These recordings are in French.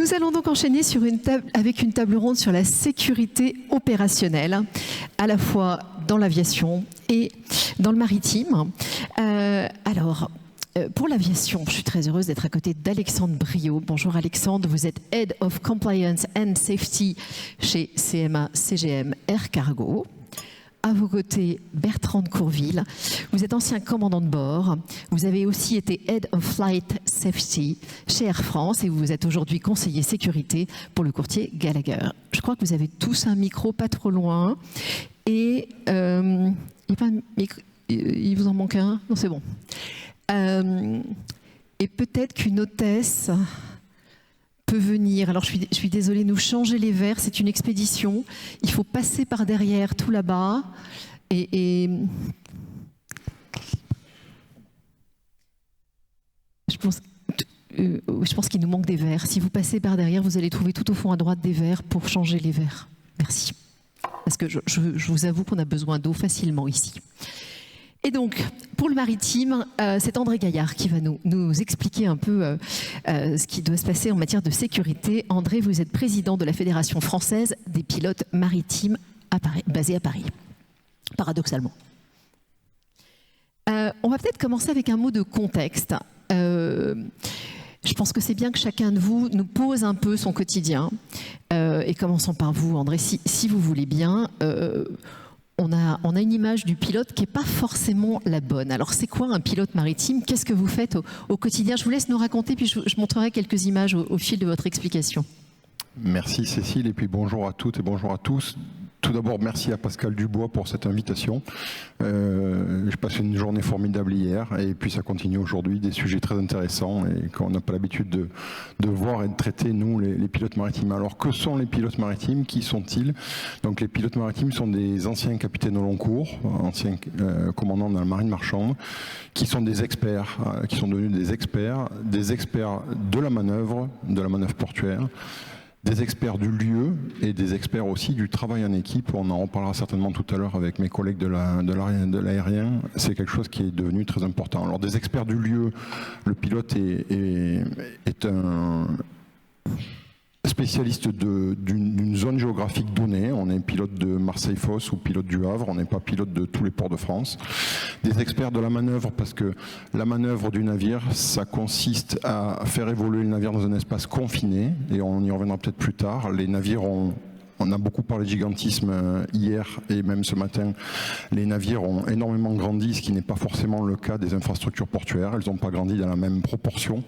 Nous allons donc enchaîner avec une table ronde sur la sécurité opérationnelle, à la fois dans l'aviation et dans le maritime. Pour l'aviation, je suis très heureuse d'être à côté d'Alexandre Briot. Bonjour Alexandre, vous êtes Head of Compliance and Safety chez CMA CGM Air Cargo. À vos côtés, Bertrand de Courville. Vous êtes ancien commandant de bord. Vous avez aussi été Head of Flight Safety chez Air France et vous êtes aujourd'hui conseiller sécurité pour le courtier Gallagher. Je crois que vous avez tous un micro pas trop loin. Et il vous en manque un? Non, c'est bon. Et peut-être qu'une hôtesse peut venir. Alors je suis désolée, nous changer les verres, c'est une expédition. Il faut passer par derrière, tout là-bas. Et je pense qu'il nous manque des verres. Si vous passez par derrière, vous allez trouver tout au fond à droite des verres pour changer les verres. Merci. Parce que je vous avoue qu'on a besoin d'eau facilement ici. Et donc, pour le maritime, c'est André Gaillard qui va nous expliquer un peu ce qui doit se passer en matière de sécurité. André, vous êtes président de la Fédération française des pilotes maritimes basée à Paris, paradoxalement. On va peut-être commencer avec un mot de contexte. Je pense que c'est bien que chacun de vous nous pose un peu son quotidien. Et commençons par vous, André, si vous voulez bien. On a une image du pilote qui n'est pas forcément la bonne. Alors, c'est quoi un pilote maritime? Qu'est-ce que vous faites au quotidien? Je vous laisse nous raconter, puis je montrerai quelques images au fil de votre explication. Merci Cécile, et puis bonjour à toutes et bonjour à tous. Tout d'abord, merci à Pascal Dubois pour cette invitation. J'ai passé une journée formidable hier et puis ça continue aujourd'hui, des sujets très intéressants et qu'on n'a pas l'habitude de voir et de traiter, nous, les pilotes maritimes. Alors, que sont les pilotes maritimes? Qui sont-ils? Donc, les pilotes maritimes sont des anciens capitaines au long cours, anciens commandants dans la marine marchande, qui sont des experts, qui sont devenus des experts de la manœuvre portuaire, des experts du lieu et des experts aussi du travail en équipe. On en reparlera certainement tout à l'heure avec mes collègues de l'aérien. C'est quelque chose qui est devenu très important. Alors, des experts du lieu, le pilote est un spécialiste d'une zone géographique donnée. On est pilote de Marseille-Fos ou pilote du Havre, on n'est pas pilote de tous les ports de France. Des experts de la manœuvre, parce que la manœuvre du navire, ça consiste à faire évoluer le navire dans un espace confiné, et on y reviendra peut-être plus tard. Les navires on a beaucoup parlé de gigantisme hier et même ce matin. Les navires ont énormément grandi, ce qui n'est pas forcément le cas des infrastructures portuaires. Elles n'ont pas grandi dans la même proportion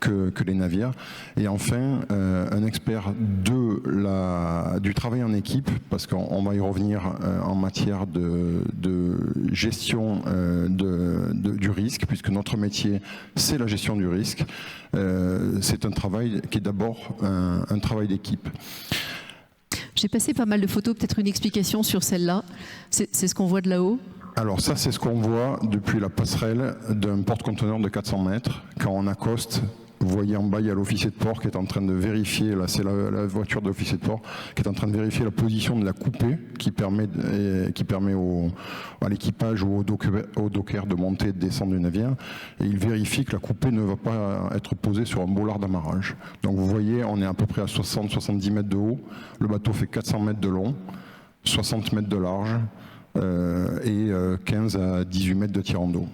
que les navires. Et enfin, un expert du travail en équipe, parce qu'on va y revenir en matière de gestion du risque, puisque notre métier, c'est la gestion du risque. C'est un travail qui est d'abord un travail d'équipe. J'ai passé pas mal de photos, peut-être une explication sur celle-là. C'est ce qu'on voit de là-haut? Alors ça, c'est ce qu'on voit depuis la passerelle d'un porte-conteneur de 400 mètres. Quand on accoste, vous voyez en bas, il y a l'officier de port qui est en train de vérifier, là c'est la voiture de l'officier de port, qui est en train de vérifier la position de la coupée qui permet à l'équipage ou au docker de monter et de descendre du navire. Et il vérifie que la coupée ne va pas être posée sur un bollard d'amarrage. Donc vous voyez, on est à peu près à 60-70 mètres de haut. Le bateau fait 400 mètres de long, 60 mètres de large et 15 à 18 mètres de tirant d'eau.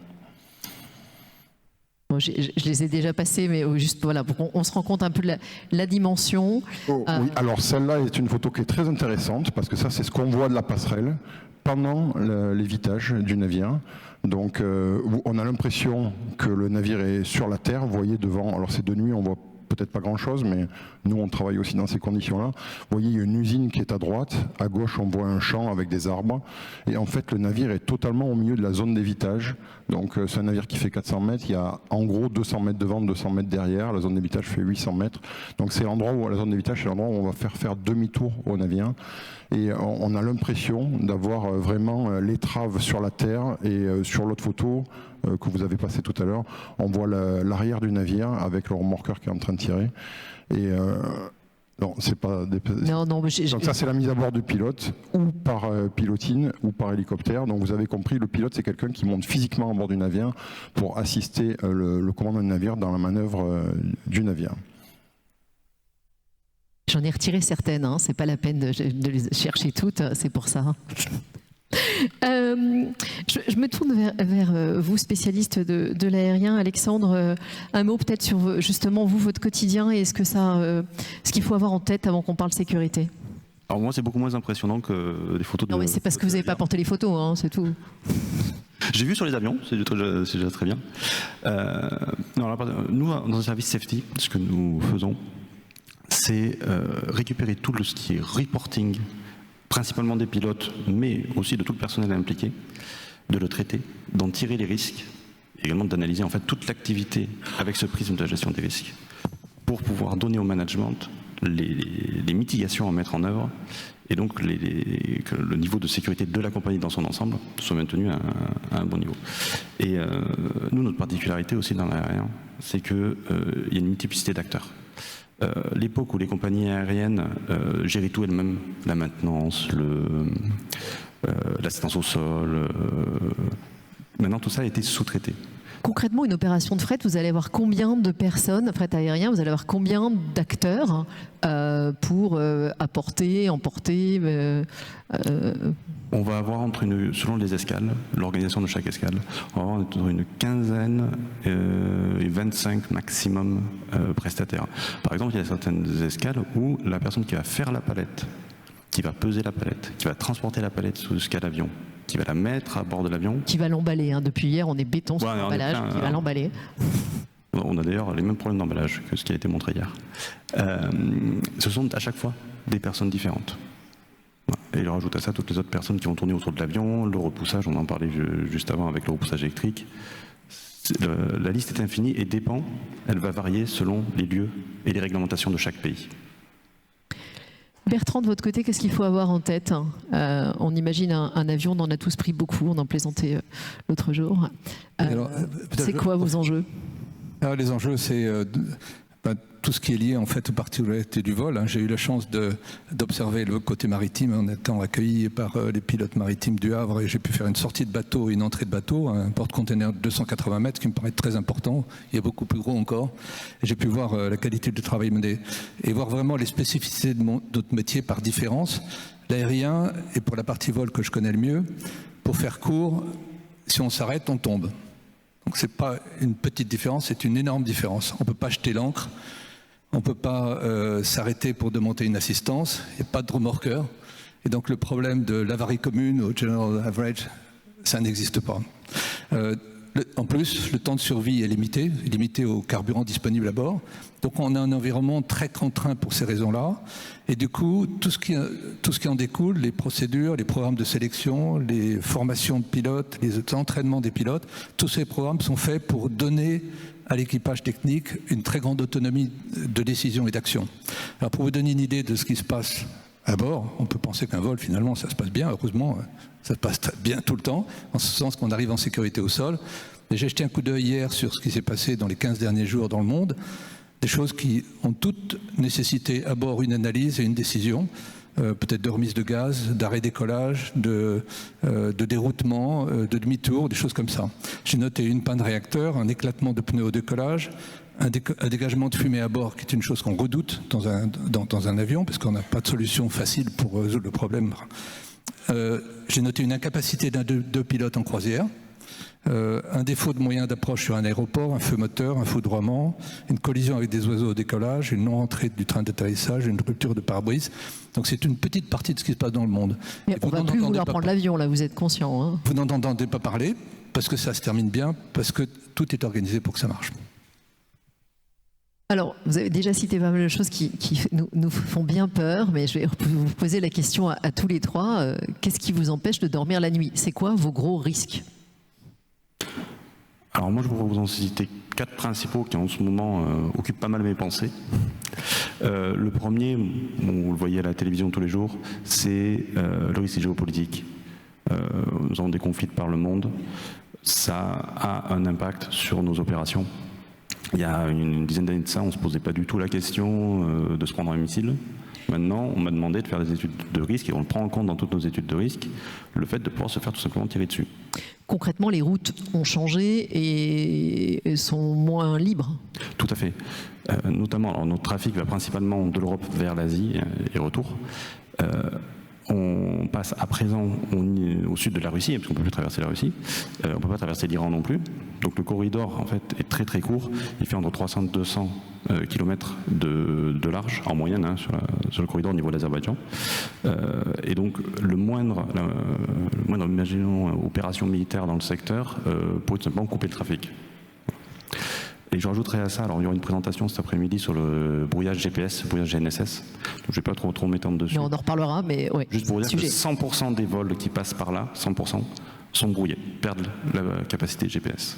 Bon, je les ai déjà passés, mais juste voilà, pour qu'on se rend compte un peu de la dimension. Oui, alors celle-là est une photo qui est très intéressante, parce que ça, c'est ce qu'on voit de la passerelle pendant l'évitage du navire. Donc, on a l'impression que le navire est sur la terre. Vous voyez devant, alors c'est de nuit, on voit peut-être pas grand-chose, mais nous, on travaille aussi dans ces conditions-là. Vous voyez, il y a une usine qui est à droite. À gauche, on voit un champ avec des arbres. Et en fait, le navire est totalement au milieu de la zone d'évitage. Donc, c'est un navire qui fait 400 mètres. Il y a en gros 200 mètres devant, 200 mètres derrière. La zone d'évitage fait 800 mètres. Donc, c'est l'endroit où, la zone d'évitage, c'est l'endroit où on va faire demi-tour au navire. Et on a l'impression d'avoir vraiment l'étrave sur la terre. Et sur l'autre photo que vous avez passée tout à l'heure, on voit l'arrière du navire avec le remorqueur qui est en train de tirer. Et non, c'est pas des... Non, donc ça, c'est la mise à bord du pilote, ou par pilotine, ou par hélicoptère. Donc vous avez compris, le pilote, c'est quelqu'un qui monte physiquement à bord du navire pour assister le commandant du navire dans la manœuvre du navire. J'en ai retiré certaines, hein, c'est pas la peine de les chercher toutes, c'est pour ça. Je me tourne vers vous, spécialiste de l'aérien. Alexandre, un mot peut-être sur justement vous, votre quotidien, et ce qu'il faut avoir en tête avant qu'on parle sécurité. Alors moi, c'est beaucoup moins impressionnant que les photos de... Non, mais c'est parce que vous n'avez pas porté les photos, hein, c'est tout. J'ai vu sur les avions, c'est déjà très bien. Nous, dans le service safety, ce que nous faisons, c'est récupérer tout ce qui est reporting, principalement des pilotes, mais aussi de tout le personnel impliqué, de le traiter, d'en tirer les risques, et également d'analyser en fait toute l'activité avec ce prisme de la gestion des risques, pour pouvoir donner au management les mitigations à mettre en œuvre, et donc que le niveau de sécurité de la compagnie dans son ensemble soit maintenu à un bon niveau. Et nous, notre particularité aussi dans l'aérien, c'est qu'il y a une multiplicité d'acteurs. L'époque où les compagnies aériennes géraient tout elles-mêmes, la maintenance, l'assistance au sol, maintenant tout ça a été sous-traité. Concrètement, une opération de fret, vous allez avoir combien de personnes, fret aérien, vous allez avoir combien d'acteurs pour apporter, emporter On va avoir selon les escales, l'organisation de chaque escale, on va avoir entre une quinzaine et 25 maximum prestataires. Par exemple, il y a certaines escales où la personne qui va faire la palette, qui va peser la palette, qui va transporter la palette jusqu'à l'avion, qui va la mettre à bord de l'avion. Qui va l'emballer, hein. Depuis hier, on est béton sur l'emballage, qui va l'emballer. On a d'ailleurs les mêmes problèmes d'emballage que ce qui a été montré hier. Ce sont à chaque fois des personnes différentes. Et il rajoute à ça toutes les autres personnes qui vont tourner autour de l'avion, le repoussage, on en parlait juste avant avec le repoussage électrique. La liste est infinie et elle va varier selon les lieux et les réglementations de chaque pays. Bertrand, de votre côté, qu'est-ce qu'il faut avoir en tête ? On imagine un avion, on en a tous pris beaucoup, on en plaisantait l'autre jour. C'est quoi vos enjeux ? Alors, les enjeux, c'est tout ce qui est lié en fait aux particularités du vol. J'ai eu la chance d'observer le côté maritime en étant accueilli par les pilotes maritimes du Havre, et j'ai pu faire une sortie de bateau et une entrée de bateau, un porte-container de 280 mètres qui me paraît très important. Il y a beaucoup plus gros encore. Et j'ai pu voir la qualité du travail mené et voir vraiment les spécificités de notre métier par différence. L'aérien, et pour la partie vol que je connais le mieux, pour faire court, si on s'arrête, on tombe. Donc ce n'est pas une petite différence, c'est une énorme différence. On ne peut pas jeter l'ancre, on ne peut pas s'arrêter pour demander une assistance, il n'y a pas de remorqueur. Et donc le problème de l'avarie commune au general average, ça n'existe pas. En plus, le temps de survie est limité au carburant disponible à bord. Donc on a un environnement très contraint pour ces raisons-là. Et du coup, tout ce qui en découle, les procédures, les programmes de sélection, les formations de pilotes, les entraînements des pilotes, tous ces programmes sont faits pour donner à l'équipage technique une très grande autonomie de décision et d'action. Alors pour vous donner une idée de ce qui se passe à bord, on peut penser qu'un vol, finalement, ça se passe bien, heureusement, ça se passe bien tout le temps, en ce sens qu'on arrive en sécurité au sol. Et j'ai jeté un coup d'œil hier sur ce qui s'est passé dans les 15 derniers jours dans le monde, des choses qui ont toutes nécessité à bord une analyse et une décision, peut-être de remise de gaz, d'arrêt décollage, de déroutement, de demi-tour, des choses comme ça. J'ai noté une panne de réacteur, un éclatement de pneus au décollage, un dégagement de fumée à bord, qui est une chose qu'on redoute dans un avion, parce qu'on n'a pas de solution facile pour résoudre le problème. J'ai noté une incapacité d'un deux pilotes en croisière, un défaut de moyen d'approche sur un aéroport, un feu moteur, un foudroiement, une collision avec des oiseaux au décollage, une non-entrée du train d'atterrissage, une rupture de pare-brise. Donc c'est une petite partie de ce qui se passe dans le monde. Mais on ne va plus vouloir prendre l'avion, là, vous êtes conscient. Hein. Vous n'en entendez pas parler, parce que ça se termine bien, parce que tout est organisé pour que ça marche. Alors, vous avez déjà cité pas mal de choses qui nous font bien peur, mais je vais vous poser la question à tous les trois. Qu'est-ce qui vous empêche de dormir la nuit ? C'est quoi vos gros risques ? Alors moi, je pourrais vous en citer 4 principaux qui en ce moment occupent pas mal mes pensées. Le premier, vous le voyez à la télévision tous les jours, c'est le risque géopolitique. Nous avons des conflits de par le monde. Ça a un impact sur nos opérations. Il y a une dizaine d'années de ça, on ne se posait pas du tout la question de se prendre un missile. Maintenant, on m'a demandé de faire des études de risque, et on le prend en compte dans toutes nos études de risque, le fait de pouvoir se faire tout simplement tirer dessus. concrètement, les routes ont changé et sont moins libres. Tout à fait. Notamment, alors, notre trafic va principalement de l'Europe vers l'Asie et retour. On passe à présent au sud de la Russie, parce qu'on ne peut plus traverser la Russie. On ne peut pas traverser l'Iran non plus. Donc le corridor, en fait, est très très court. Il fait entre 300 et 200 km de large, en moyenne, hein, sur le corridor au niveau de l'Azerbaïdjan. Et donc le moindre imaginons, opération militaire dans le secteur pourrait tout simplement couper le trafic. Et je rajouterai à ça, alors il y aura une présentation cet après-midi sur le brouillage GPS, le brouillage GNSS. Donc, je ne vais pas trop m'étendre dessus. Mais on en reparlera, mais ouais. Juste pour vous dire que 100% des vols qui passent par là, 100%, sont brouillés, perdent la capacité GPS.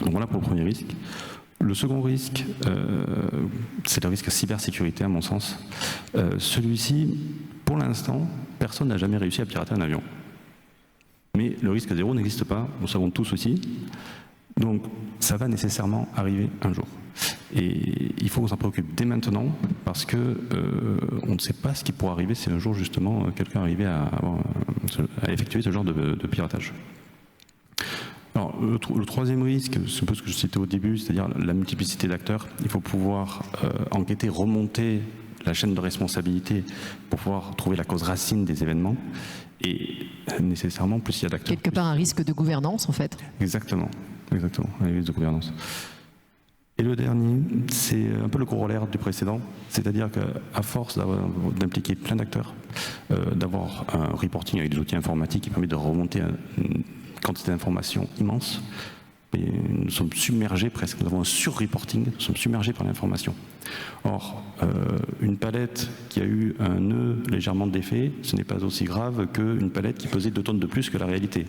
Donc voilà pour le premier risque. Le second risque, c'est le risque à cybersécurité à mon sens. Celui-ci, pour l'instant, personne n'a jamais réussi à pirater un avion. Mais le risque zéro n'existe pas, nous le savons tous aussi. Donc ça va nécessairement arriver un jour. Et il faut qu'on s'en préoccupe dès maintenant parce que on ne sait pas ce qui pourra arriver si un jour justement quelqu'un arrivait à effectuer ce genre de piratage. Alors, le troisième risque, c'est un peu ce que je citais au début, c'est-à-dire la multiplicité d'acteurs. Il faut pouvoir enquêter, remonter la chaîne de responsabilité pour pouvoir trouver la cause racine des événements. Et nécessairement, plus il y a d'acteurs. Quelque part un risque de gouvernance, en fait. Exactement, un risque de gouvernance. Et le dernier, c'est un peu le corollaire du précédent, c'est-à-dire qu'à force d'impliquer plein d'acteurs, d'avoir un reporting avec des outils informatiques qui permet de remonter une quantité d'informations immense, et nous sommes submergés presque, nous avons un sur-reporting, nous sommes submergés par l'information. Or, une palette qui a eu un nœud légèrement défait, ce n'est pas aussi grave qu'une palette qui pesait 2 tonnes de plus que la réalité,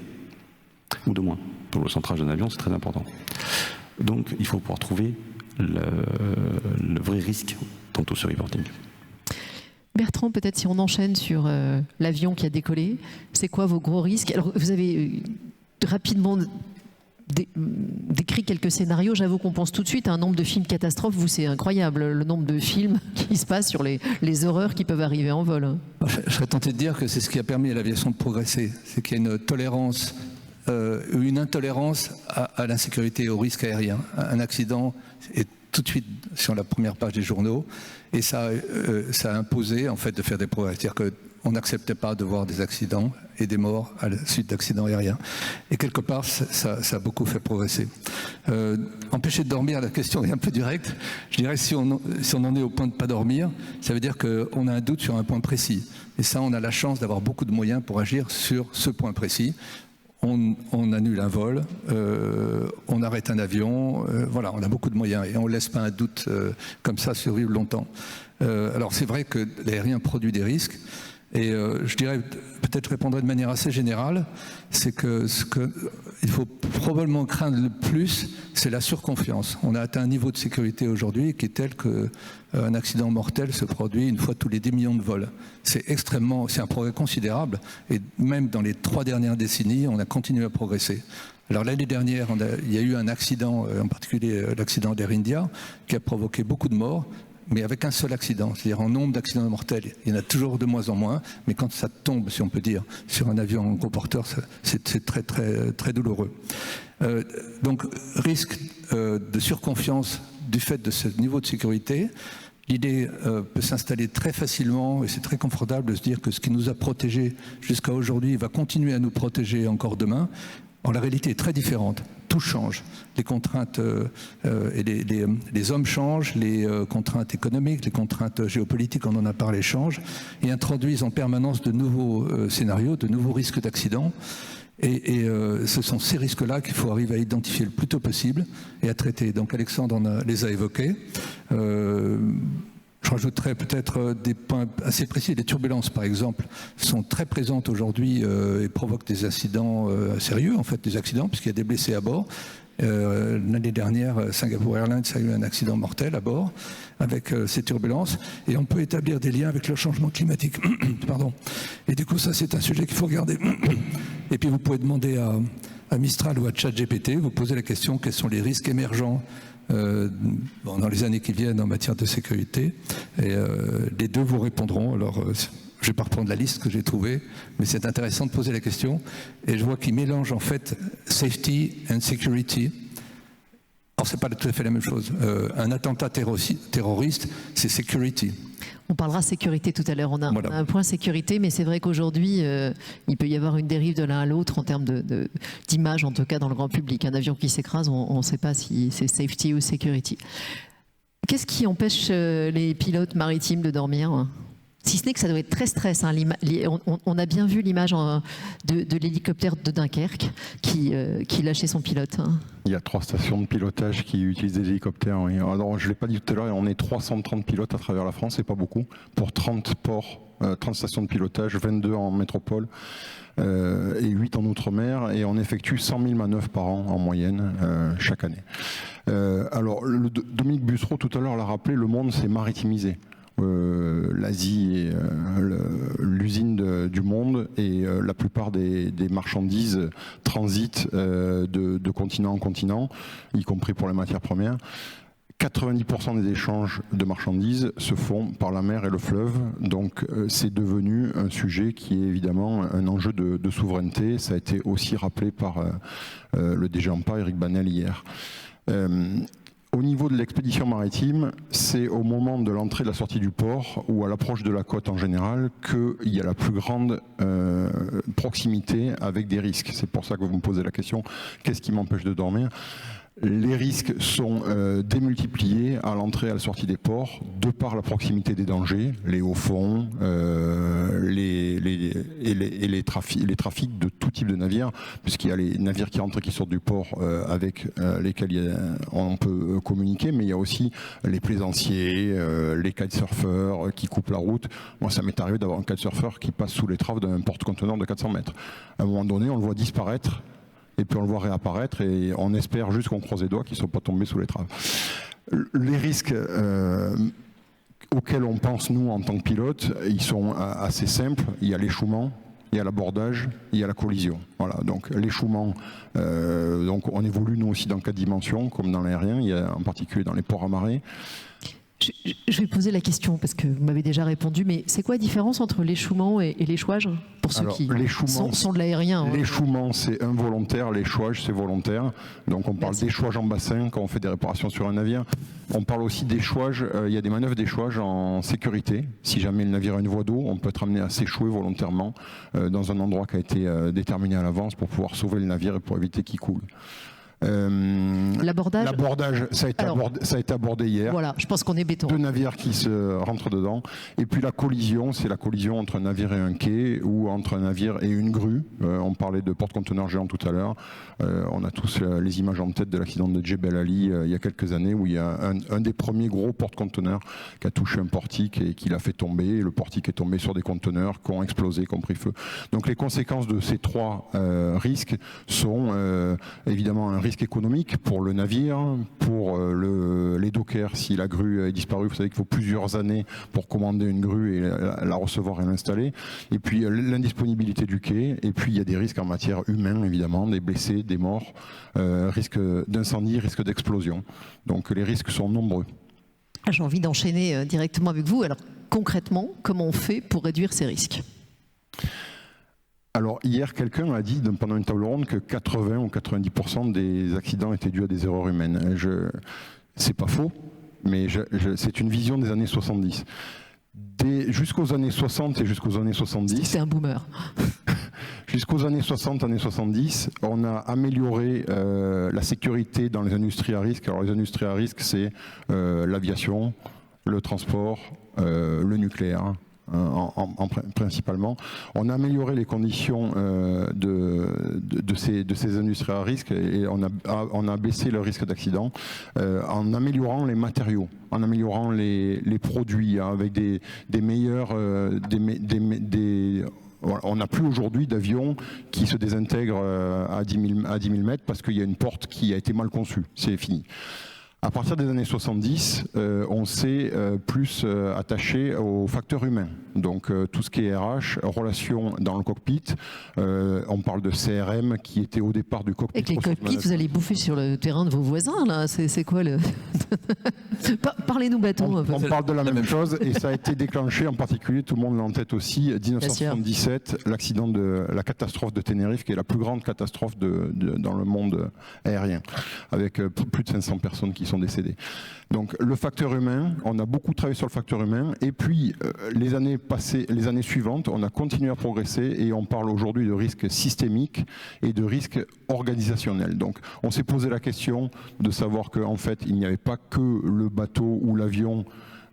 ou de moins. Pour le centrage d'un avion, c'est très important. Donc, il faut pouvoir trouver le vrai risque dans tout ce reporting. Bertrand, peut-être si on enchaîne sur l'avion qui a décollé, c'est quoi vos gros risques? Alors, vous avez rapidement décrit quelques scénarios. J'avoue qu'on pense tout de suite à un nombre de films catastrophes. Vous, c'est incroyable, le nombre de films qui se passent sur les horreurs qui peuvent arriver en vol. Je serais tenté de dire que c'est ce qui a permis à l'aviation de progresser. C'est qu'il y a une tolérance, une intolérance à l'insécurité et au risque aérien. Un accident est tout de suite sur la première page des journaux et ça a imposé en fait de faire des progrès. C'est-à-dire qu'on n'acceptait pas de voir des accidents et des morts à la suite d'accidents aériens. Et quelque part, ça a beaucoup fait progresser. Empêcher de dormir, la question est un peu directe. Je dirais si on en est au point de ne pas dormir, ça veut dire qu'on a un doute sur un point précis. Et ça, on a la chance d'avoir beaucoup de moyens pour agir sur ce point précis. On annule un vol, on arrête un avion, voilà, on a beaucoup de moyens et on ne laisse pas un doute comme ça survivre longtemps. Alors c'est vrai que l'aérien produit des risques et je dirais, peut-être répondre de manière assez générale, c'est que ce qu'il faut probablement craindre le plus, c'est la surconfiance. On a atteint un niveau de sécurité aujourd'hui qui est tel qu'un accident mortel se produit une fois tous les 10 millions de vols. C'est un progrès considérable et même dans les 3 dernières décennies, on a continué à progresser. Alors l'année dernière, il y a eu un accident, en particulier l'accident d'Air India, qui a provoqué beaucoup de morts, mais avec un seul accident, c'est-à-dire en nombre d'accidents mortels. Il y en a toujours de moins en moins, mais quand ça tombe, si on peut dire, sur un avion en gros porteur, c'est très, très, très douloureux. Donc, risque de surconfiance du fait de ce niveau de sécurité. L'idée peut s'installer très facilement et c'est très confortable de se dire que ce qui nous a protégés jusqu'à aujourd'hui va continuer à nous protéger encore demain. Or, la réalité est très différente. Tout change. Les contraintes et les hommes changent, les contraintes économiques, les contraintes géopolitiques, on en a parlé, changent et introduisent en permanence de nouveaux scénarios, de nouveaux risques d'accident. Et ce sont ces risques-là qu'il faut arriver à identifier le plus tôt possible et à traiter. Donc Alexandre les a évoqués. Je rajouterais peut-être des points assez précis. Les turbulences, par exemple, sont très présentes aujourd'hui et provoquent des incidents sérieux, en fait, des accidents, puisqu'il y a des blessés à bord. L'année dernière, Singapore Airlines a eu un accident mortel à bord avec ces turbulences. Et on peut établir des liens avec le changement climatique. Pardon. Et du coup, ça, c'est un sujet qu'il faut regarder. Et puis, vous pouvez demander à Mistral ou à ChatGPT, vous posez la question, quels sont les risques émergents dans les années qui viennent en matière de sécurité, et les deux vous répondront. Alors, je ne vais pas reprendre la liste que j'ai trouvée, mais c'est intéressant de poser la question. Et je vois qu'il mélange en fait safety and security. Alors, ce n'est pas tout à fait la même chose. Un attentat terroriste, c'est security. On parlera sécurité tout à l'heure. On a un point sécurité, mais c'est vrai qu'aujourd'hui, il peut y avoir une dérive de l'un à l'autre en termes d'image, en tout cas dans le grand public. Un avion qui s'écrase, on ne sait pas si c'est safety ou security. Qu'est-ce qui empêche les pilotes maritimes de dormir ? Si ce n'est que ça doit être très stress. Hein. On a bien vu l'image de l'hélicoptère de Dunkerque qui lâchait son pilote. Hein. Il y a 3 stations de pilotage qui utilisent des hélicoptères. Oui. Alors, je ne l'ai pas dit tout à l'heure, on est 330 pilotes à travers la France, c'est pas beaucoup, pour 30 ports, 30 stations de pilotage, 22 en métropole et 8 en outre-mer. Et on effectue 100 000 manœuvres par an en moyenne chaque année. Alors, Dominique Bussereau tout à l'heure l'a rappelé, le monde s'est maritimisé. L'Asie est l'usine du monde et la plupart des marchandises transitent de continent en continent, y compris pour les matières premières. 90% des échanges de marchandises se font par la mer et le fleuve, donc c'est devenu un sujet qui est évidemment un enjeu de souveraineté. Ça a été aussi rappelé par le DG AMPA, Eric Banel, hier. Au niveau de l'expédition maritime, c'est au moment de l'entrée et de la sortie du port ou à l'approche de la côte en général qu'il y a la plus grande proximité avec des risques. C'est pour ça que vous me posez la question, qu'est-ce qui m'empêche de dormir ? Les risques sont démultipliés à l'entrée et à la sortie des ports de par la proximité des dangers, les hauts fonds, les trafics de tout type de navires, puisqu'il y a les navires qui entrent et qui sortent du port avec lesquels on peut communiquer, mais il y a aussi les plaisanciers, les kitesurfers qui coupent la route. Moi, ça m'est arrivé d'avoir un kitesurfer qui passe sous l'étrave d'un porte-conteneur de 400 mètres. À un moment donné, on le voit disparaître. Et puis on le voit réapparaître et on espère juste qu'on croise les doigts qu'ils ne sont pas tombés sous l'étrave. Les risques auxquels on pense, nous, en tant que pilote, ils sont assez simples. Il y a l'échouement, il y a l'abordage, il y a la collision. Voilà, donc l'échouement, donc on évolue nous aussi dans 4 dimensions, comme dans l'aérien, il y a en particulier dans les ports à marée. Je vais poser la question parce que vous m'avez déjà répondu, mais c'est quoi la différence entre l'échouement et l'échouage pour ceux qui sont de l'aérien? L'échouement, c'est involontaire, l'échouage, c'est volontaire. Donc on parle d'échouage en bassin quand on fait des réparations sur un navire. On parle aussi d'échouage, il y a des manœuvres d'échouage en sécurité. Si jamais le navire a une voie d'eau, on peut être amené à s'échouer volontairement dans un endroit qui a été déterminé à l'avance pour pouvoir sauver le navire et pour éviter qu'il coule. L'abordage, ça a été abordé hier. Voilà, je pense qu'on est béton. 2 navires qui se rentrent dedans. Et puis la collision, c'est la collision entre un navire et un quai ou entre un navire et une grue. On parlait de porte-conteneurs géants tout à l'heure. On a tous les images en tête de l'accident de Jebel Ali il y a quelques années où il y a un des premiers gros porte-conteneurs qui a touché un portique et qui l'a fait tomber. Et le portique est tombé sur des conteneurs qui ont explosé, qui ont pris feu. Donc les conséquences de ces 3 risques sont évidemment un risque économique pour le navire, pour les dockers si la grue est disparue. Vous savez qu'il faut plusieurs années pour commander une grue et la recevoir et l'installer. Et puis l'indisponibilité du quai. Et puis il y a des risques en matière humaine évidemment, des blessés, des morts, risque d'incendie, risque d'explosion. Donc les risques sont nombreux. J'ai envie d'enchaîner directement avec vous. Alors concrètement, comment on fait pour réduire ces risques ? Alors hier, quelqu'un a dit pendant une table ronde que 80 ou 90% des accidents étaient dus à des erreurs humaines. C'est pas faux, mais c'est une vision des années 70. Jusqu'aux années 60 et jusqu'aux années 70... C'est un boomer. Jusqu'aux années 60, années 70, on a amélioré la sécurité dans les industries à risque. Alors les industries à risque, c'est l'aviation, le transport, le nucléaire. Principalement. On a amélioré les conditions de ces industries à risque et on a baissé le risque d'accident en améliorant les matériaux, en améliorant les produits avec des meilleurs... On n'a plus aujourd'hui d'avions qui se désintègrent à 10 000 mètres parce qu'il y a une porte qui a été mal conçue. C'est fini. À partir des années 70, on s'est plus attaché aux facteurs humains. Donc tout ce qui est RH, relations dans le cockpit, on parle de CRM qui était au départ du cockpit. Avec les cockpits, vous allez bouffer sur le terrain de vos voisins, là. C'est quoi le... Parlez-nous bateau. On parle de la même chose et ça a été déclenché en particulier, tout le monde l'a en tête aussi, 1977, l'accident de la catastrophe de Tenerife, qui est la plus grande catastrophe dans le monde aérien, avec plus de 500 personnes qui sont décédées. Donc le facteur humain, on a beaucoup travaillé sur le facteur humain et puis les années passées, les années suivantes, on a continué à progresser et on parle aujourd'hui de risques systémiques et de risques organisationnels. Donc on s'est posé la question de savoir qu'en fait il n'y avait pas que le bateau ou l'avion,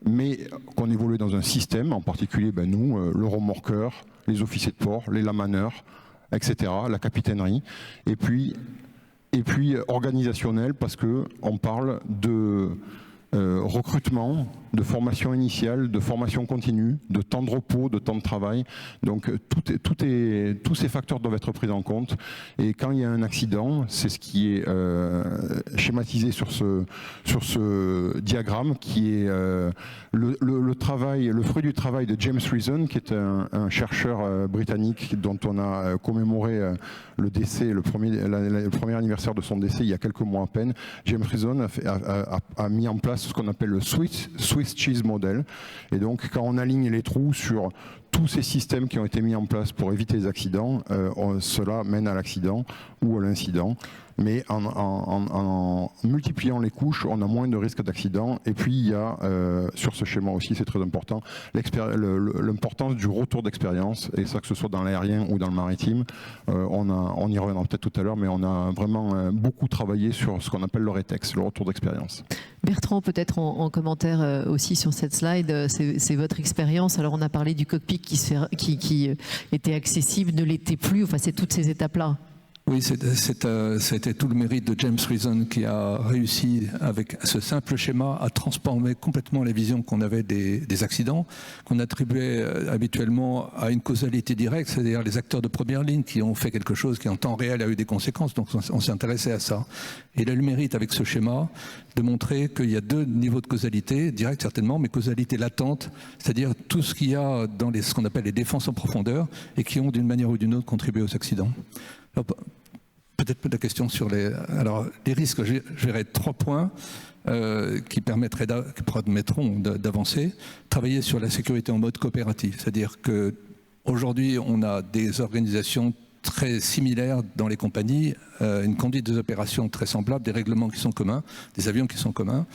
mais qu'on évoluait dans un système, en particulier nous, le remorqueur, les officiers de port, les lamaneurs, etc., la capitainerie, et puis organisationnel parce qu'on parle de recrutement, de formation initiale, de formation continue, de temps de repos, de temps de travail. Donc tous ces facteurs doivent être pris en compte. Et quand il y a un accident, c'est ce qui est schématisé sur ce diagramme, qui est le fruit du travail de James Reason, qui est un chercheur britannique dont on a commémoré le décès, le premier anniversaire de son décès il y a quelques mois à peine. James Reason a mis en place ce qu'on appelle le Swiss Cheese Model. Et donc, quand on aligne les trous sur tous ces systèmes qui ont été mis en place pour éviter les accidents, cela mène à l'accident ou à l'incident. Mais en multipliant les couches, on a moins de risques d'accident. Et puis, il y a, sur ce schéma aussi, c'est très important, l'importance du retour d'expérience. Et ça, que ce soit dans l'aérien ou dans le maritime, on y reviendra peut-être tout à l'heure, mais on a vraiment beaucoup travaillé sur ce qu'on appelle le RETEX, le retour d'expérience. Bertrand, peut-être en commentaire aussi sur cette slide, c'est votre expérience. Alors, on a parlé du cockpit qui était accessible, ne l'était plus. Enfin, c'est toutes ces étapes-là. Oui, c'était tout le mérite de James Reason qui a réussi, avec ce simple schéma, à transformer complètement la vision qu'on avait des accidents, qu'on attribuait habituellement à une causalité directe, c'est-à-dire les acteurs de première ligne qui ont fait quelque chose qui en temps réel a eu des conséquences, donc on s'est intéressé à ça. Et il a le mérite, avec ce schéma, de montrer qu'il y a deux niveaux de causalité, directe certainement, mais causalité latente, c'est-à-dire tout ce qu'il y a dans ce qu'on appelle les défenses en profondeur et qui ont d'une manière ou d'une autre contribué aux accidents. Alors, peut-être la question sur les risques, je verrai 3 points qui permettront d'avancer. Travailler sur la sécurité en mode coopératif, c'est-à-dire qu'aujourd'hui on a des organisations très similaires dans les compagnies, une conduite des opérations très semblable, des règlements qui sont communs, des avions qui sont communs.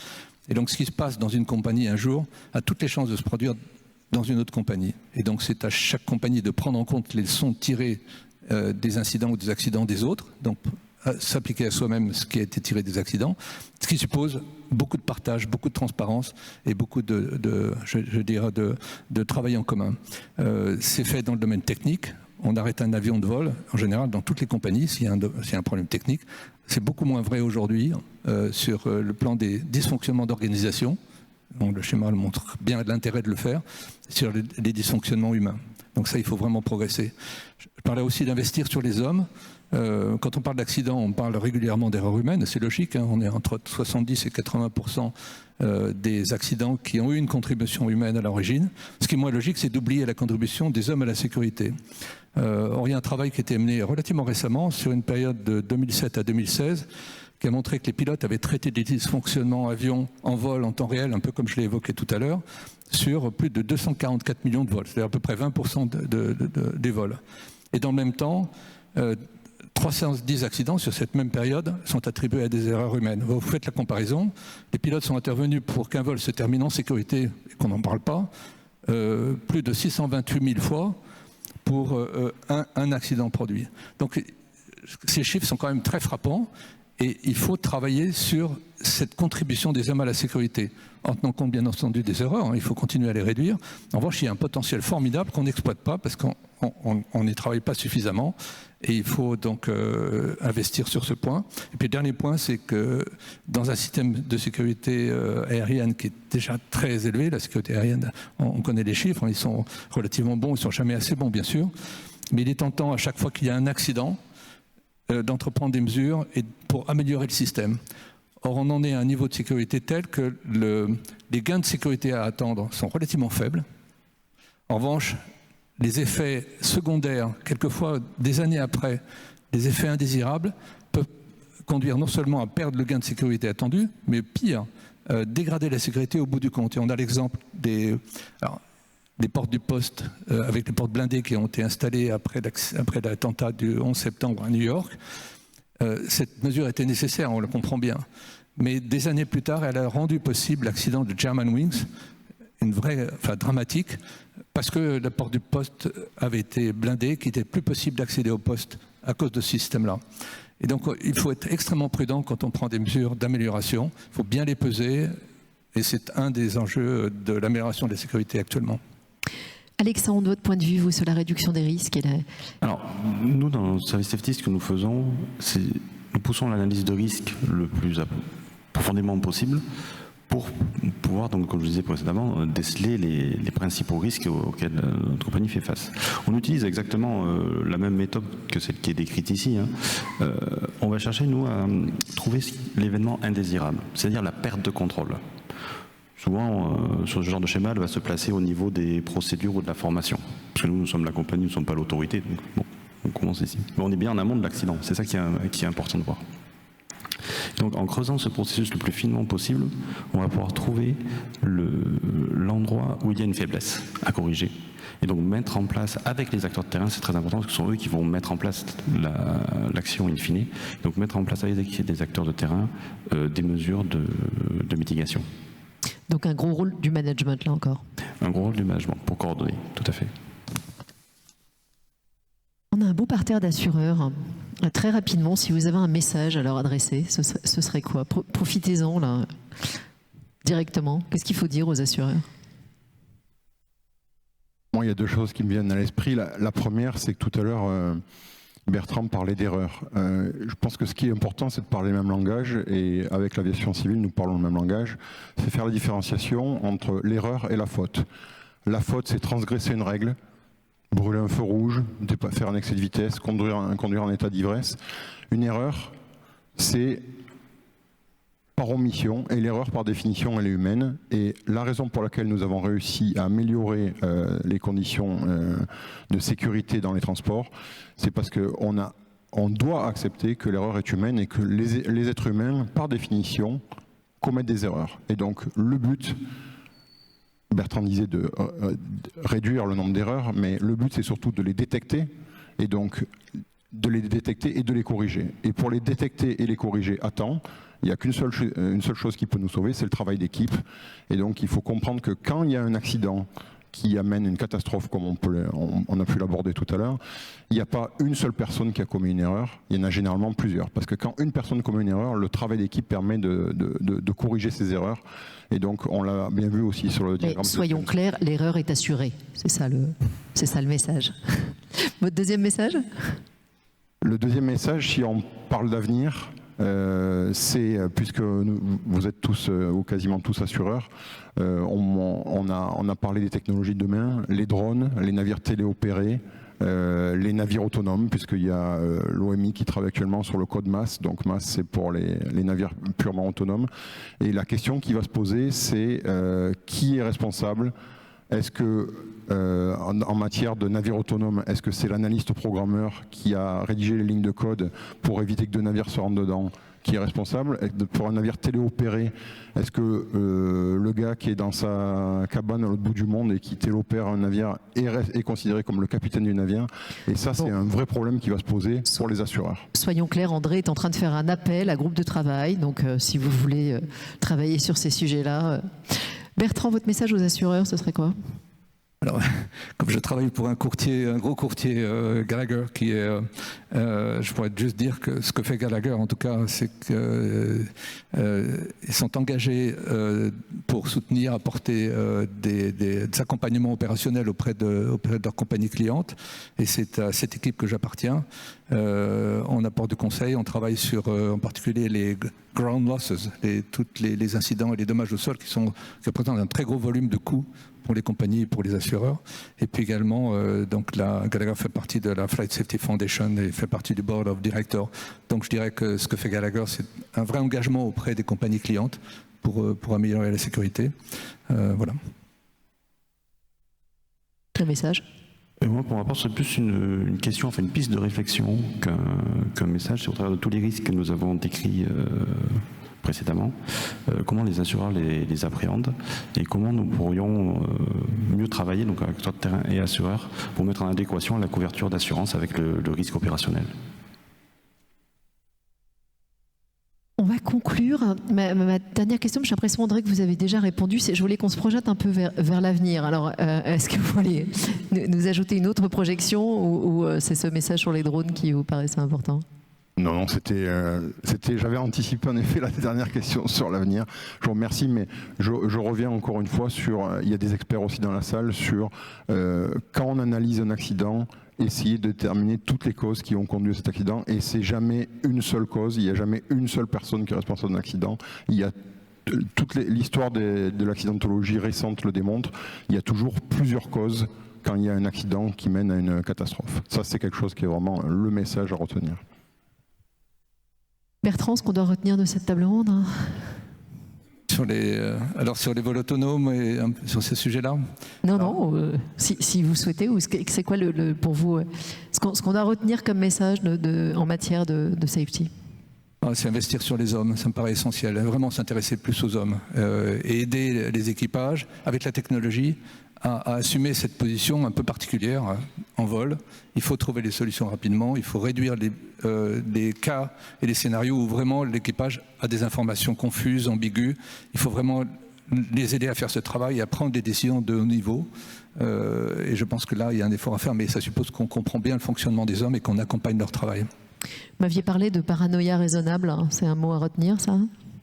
Et donc ce qui se passe dans une compagnie un jour a toutes les chances de se produire dans une autre compagnie. Et donc c'est à chaque compagnie de prendre en compte les leçons tirées des incidents ou des accidents des autres, donc s'appliquer à soi-même ce qui a été tiré des accidents, ce qui suppose beaucoup de partage, beaucoup de transparence et beaucoup de travail en commun. C'est fait dans le domaine technique. On arrête un avion de vol, en général, dans toutes les compagnies, s'il y a un problème technique. C'est beaucoup moins vrai aujourd'hui sur le plan des dysfonctionnements d'organisation. Donc, le schéma montre bien l'intérêt de le faire sur les dysfonctionnements humains. Donc ça, il faut vraiment progresser. Je parlais aussi d'investir sur les hommes. Quand on parle d'accident, on parle régulièrement d'erreurs humaines. C'est logique, hein, on est entre 70 et 80% des accidents qui ont eu une contribution humaine à l'origine. Ce qui est moins logique, c'est d'oublier la contribution des hommes à la sécurité. Or, il y a un travail qui a été mené relativement récemment, sur une période de 2007 à 2016, qui a montré que les pilotes avaient traité des dysfonctionnements avions en vol en temps réel, un peu comme je l'ai évoqué tout à l'heure, sur plus de 244 millions de vols, c'est-à-dire à peu près 20% des vols. Et dans le même temps, 310 accidents sur cette même période sont attribués à des erreurs humaines. Vous faites la comparaison, les pilotes sont intervenus pour qu'un vol se termine en sécurité et qu'on n'en parle pas, plus de 628 000 fois pour un accident produit. Donc ces chiffres sont quand même très frappants. Et il faut travailler sur cette contribution des hommes à la sécurité, en tenant compte bien entendu des erreurs, hein, il faut continuer à les réduire. En revanche, il y a un potentiel formidable qu'on n'exploite pas parce qu'on n'y travaille pas suffisamment et il faut donc investir sur ce point. Et puis le dernier point, c'est que dans un système de sécurité aérienne qui est déjà très élevé, la sécurité aérienne, on connaît les chiffres, hein, ils sont relativement bons, ils ne sont jamais assez bons bien sûr, mais il est tentant à chaque fois qu'il y a un accident, d'entreprendre des mesures pour améliorer le système. Or, on en est à un niveau de sécurité tel que les gains de sécurité à attendre sont relativement faibles. En revanche, les effets secondaires, quelquefois des années après, les effets indésirables, peuvent conduire non seulement à perdre le gain de sécurité attendu, mais pire, dégrader la sécurité au bout du compte. Et on a l'exemple des portes du poste avec les portes blindées qui ont été installées après l'attentat du 11 septembre à New York. Cette mesure était nécessaire, on le comprend bien. Mais des années plus tard, elle a rendu possible l'accident de Germanwings, dramatique, parce que la porte du poste avait été blindée, qu'il n'était plus possible d'accéder au poste à cause de ce système-là. Et donc, il faut être extrêmement prudent quand on prend des mesures d'amélioration. Il faut bien les peser, et c'est un des enjeux de l'amélioration de la sécurité actuellement. Alexandre, de votre point de vue, vous, sur la réduction des risques Alors, nous, dans le service safety, ce que nous faisons, c'est nous poussons l'analyse de risque le plus profondément possible pour pouvoir, donc, comme je disais précédemment, déceler les principaux risques auxquels notre compagnie fait face. On utilise exactement la même méthode que celle qui est décrite ici. On va chercher, nous, à trouver l'événement indésirable, c'est-à-dire la perte de contrôle. Souvent, sur ce genre de schéma, elle va se placer au niveau des procédures ou de la formation. Parce que nous sommes la compagnie, nous ne sommes pas l'autorité, donc bon, on commence ici. Mais on est bien en amont de l'accident, c'est ça qui est important de voir. Donc en creusant ce processus le plus finement possible, on va pouvoir trouver l'endroit où il y a une faiblesse à corriger. Et donc mettre en place, avec les acteurs de terrain, c'est très important, parce que ce sont eux qui vont mettre en place l'action in fine. Donc mettre en place avec les acteurs de terrain des mesures de mitigation. Donc un gros rôle du management, là encore. Un gros rôle du management, pour coordonner, tout à fait. On a un beau parterre d'assureurs. Très rapidement, si vous avez un message à leur adresser, ce serait quoi? Profitez-en, là, directement. Qu'est-ce qu'il faut dire aux assureurs? Moi, il y a deux choses qui me viennent à l'esprit. La première, c'est que tout à l'heure, Bertrand parlait d'erreur. Je pense que ce qui est important, c'est de parler le même langage, et avec l'aviation civile, nous parlons le même langage. C'est faire la différenciation entre l'erreur et la faute. La faute, c'est transgresser une règle, brûler un feu rouge, faire un excès de vitesse, conduire en état d'ivresse. Une erreur, c'est par omission, et l'erreur par définition elle est humaine, et la raison pour laquelle nous avons réussi à améliorer les conditions de sécurité dans les transports, c'est parce qu'on doit accepter que l'erreur est humaine et que les êtres humains, par définition, commettent des erreurs. Et donc le but, Bertrand disait de réduire le nombre d'erreurs, mais le but c'est surtout de les détecter, et donc de les détecter et de les corriger. Et pour les détecter et les corriger à temps, il n'y a une seule chose qui peut nous sauver, c'est le travail d'équipe. Et donc il faut comprendre que quand il y a un accident qui amène une catastrophe, comme on a pu l'aborder tout à l'heure, il n'y a pas une seule personne qui a commis une erreur, il y en a généralement plusieurs. Parce que quand une personne commet une erreur, le travail d'équipe permet de corriger ces erreurs. Et donc on l'a bien vu aussi sur le diagramme. Mais soyons clairs, l'erreur est assurée. C'est ça le message. Votre deuxième message? Le deuxième message, si on parle d'avenir, c'est, puisque vous êtes tous ou quasiment tous assureurs, on a parlé des technologies de demain, les drones, les navires téléopérés, les navires autonomes, puisqu'il y a l'OMI qui travaille actuellement sur le code MASS, donc MASS c'est pour les navires purement autonomes. Et la question qui va se poser, c'est qui est responsable? Est-ce que, en matière de navires autonomes, est-ce que c'est l'analyste programmeur qui a rédigé les lignes de code pour éviter que deux navires se rentrent dedans qui est responsable? Pour un navire téléopéré, est-ce que le gars qui est dans sa cabane à l'autre bout du monde et qui téléopère un navire est considéré comme le capitaine du navire? Et ça, c'est un vrai problème qui va se poser pour les assureurs. Soyons clairs, André est en train de faire un appel à groupe de travail, donc si vous voulez travailler sur ces sujets-là. Bertrand, votre message aux assureurs, ce serait quoi? Alors, comme je travaille pour un gros courtier Gallagher, qui est, je pourrais juste dire que ce que fait Gallagher, en tout cas, c'est qu'ils sont engagés pour soutenir, apporter des accompagnements opérationnels auprès de leurs compagnies clientes. Et c'est à cette équipe que j'appartiens. On apporte du conseil, on travaille sur, en particulier, les ground losses, tous les incidents et les dommages au sol qui représentent un très gros volume de coûts pour les compagnies et pour les assureurs. Et puis également, donc Gallagher fait partie de la Flight Safety Foundation et fait partie du Board of Directors. Donc je dirais que ce que fait Gallagher, c'est un vrai engagement auprès des compagnies clientes pour améliorer la sécurité. Voilà. Un message. Et moi, pour ma part, c'est plus une question, enfin une piste de réflexion qu'un message. C'est au travers de tous les risques que nous avons décrits précédemment, comment les assureurs les appréhendent et comment nous pourrions mieux travailler, donc avec acteurs de terrain et assureurs, pour mettre en adéquation la couverture d'assurance avec le risque opérationnel. On va conclure. Ma dernière question, j'ai l'impression, André, que vous avez déjà répondu. Je voulais qu'on se projette un peu vers l'avenir. Alors, est-ce que vous voulez nous ajouter une autre projection ou c'est ce message sur les drones qui vous paraissait important ? Non, j'avais anticipé en effet la dernière question sur l'avenir. Je vous remercie, mais je reviens encore une fois sur, il y a des experts aussi dans la salle, sur quand on analyse un accident, essayer de déterminer toutes les causes qui ont conduit à cet accident, et c'est jamais une seule cause, il n'y a jamais une seule personne qui est responsable d'un accident. Il y a toute l'histoire de l'accidentologie récente le démontre, il y a toujours plusieurs causes quand il y a un accident qui mène à une catastrophe. Ça, c'est quelque chose qui est vraiment le message à retenir. Bertrand, ce qu'on doit retenir de cette table ronde sur les vols autonomes et sur ces sujets-là. Non, si vous souhaitez, ou c'est quoi pour vous ce qu'on doit retenir comme message en matière de safety? C'est investir sur les hommes, ça me paraît essentiel. Vraiment s'intéresser plus aux hommes et aider les équipages avec la technologie à assumer cette position un peu particulière en vol. Il faut trouver les solutions rapidement, il faut réduire les cas et les scénarios où vraiment l'équipage a des informations confuses, ambiguës. Il faut vraiment les aider à faire ce travail et à prendre des décisions de haut niveau. Et je pense que là, il y a un effort à faire, mais ça suppose qu'on comprend bien le fonctionnement des hommes et qu'on accompagne leur travail. Vous m'aviez parlé de paranoïa raisonnable, c'est un mot à retenir, ça ?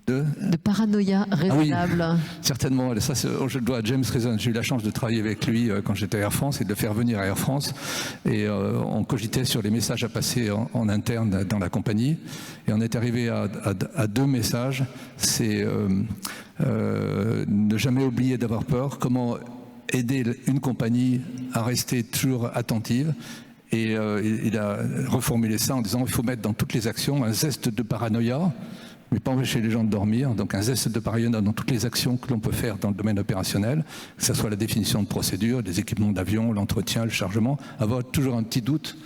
De paranoïa raisonnable. Ah oui, certainement. Ça, je le dois à James Reason. J'ai eu la chance de travailler avec lui quand j'étais à Air France et de le faire venir à Air France. Et on cogitait sur les messages à passer en interne dans la compagnie. Et on est arrivé à deux messages. C'est ne jamais oublier d'avoir peur. Comment aider une compagnie à rester toujours attentive. Et il a reformulé ça en disant qu'il faut mettre dans toutes les actions un zeste de paranoïa, mais pas empêcher les gens de dormir. Donc un zeste de paranoïa dans toutes les actions que l'on peut faire dans le domaine opérationnel, que ce soit la définition de procédures, des équipements d'avion, l'entretien, le chargement, avoir toujours un petit doute.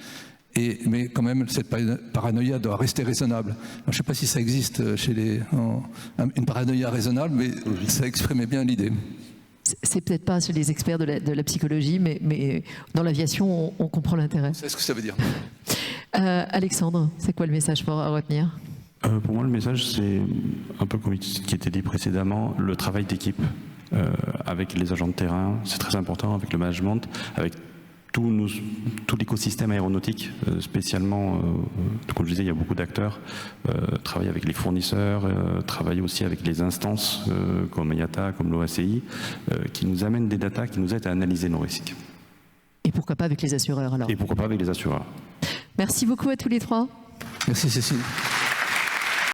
Mais quand même, cette paranoïa doit rester raisonnable. Alors, je ne sais pas si ça existe chez une paranoïa raisonnable, mais ça exprimait bien l'idée. C'est peut-être pas chez les experts de la psychologie, mais dans l'aviation, on comprend l'intérêt. C'est ce que ça veut dire. Alexandre, c'est quoi le message à retenir ? Pour moi, le message, c'est un peu comme qui était dit précédemment, le travail d'équipe avec les agents de terrain, c'est très important, avec le management, avec tout l'écosystème aéronautique, spécialement, comme je disais, il y a beaucoup d'acteurs, travailler avec les fournisseurs, travailler aussi avec les instances comme IATA, comme l'OACI, qui nous amènent des datas, qui nous aident à analyser nos risques. Et pourquoi pas avec les assureurs alors ? Et pourquoi pas avec les assureurs. Merci beaucoup à tous les trois. Merci Cécile.